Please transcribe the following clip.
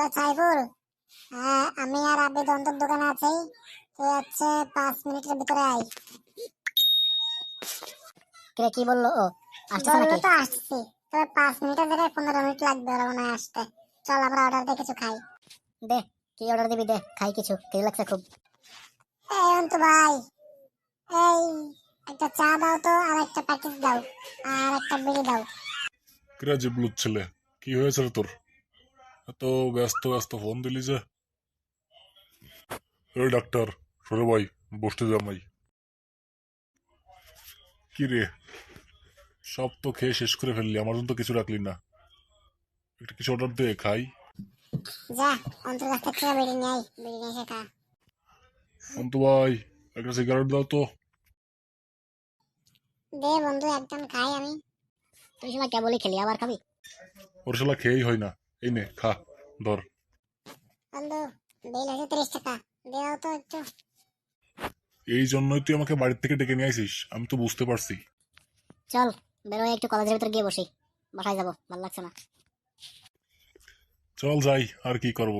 Hello Saiful. হ্যাঁ, আমি আর আবি দন্তর দোকানে আছি। তুই হচ্ছে 5 মিনিটের ভিতরে আয়। কে কি বললো? ও আসতেছে বললো নাকি? তো আসছি, তবে 5 মিনিটের জায়গায় 15 মিনিট লাগবে ওরা মনে হয় আসতে। চল আমরা অর্ডার দিয়ে কিছু খাই। দে, কি অর্ডার দিবি? দে, খাই কিছু, খিদে লাগছে খুব। এই অন্তু ভাই, এই একটা চা দাও তো, আর একটা প্যাকেট দাও, আর একটা বিড়ি দাও। কিরা জিবলুত ছেলে, কি হয়েছে রে তোর? এত ব্যস্ত ব্যস্ত ফোন দিলি যে? এই ডাক্তার, সরে ভাই, বসতে জামাই। কি রে, সব তো খেয়ে শেষ করে ফেললি, আমার জন্য তো কিছু রাখলি না। একটা কিছু অর্ডার দে, খাই। যা, অন্তুর কাছ থেকে বিড়ি নিয়ে আয়, বিড়ি নিয়ে এসে খা। অন্তু ভাই, একটা সিগারেট দাও তো। দে বন্ধু, একদম খাই আমি। তুই শালা কেবলই খেলি, আবার খাবি? ওর শালা খেয়েই হয় না। এই নে, খা, ধর। বন্ধু, বিল হয়েছে 30 টাকা, দেও তো একটু। এই জন্যই তুই আমাকে বাড়ির থেকে ডেকে নিয়ে আইসিস, আমি তো বুঝতে পারছি। চল বেরোয়, একটু কলেজের ভিতর গিয়ে বসি। বাসায় যাবো, ভালো লাগছে না। চল যাই, আর কি করব।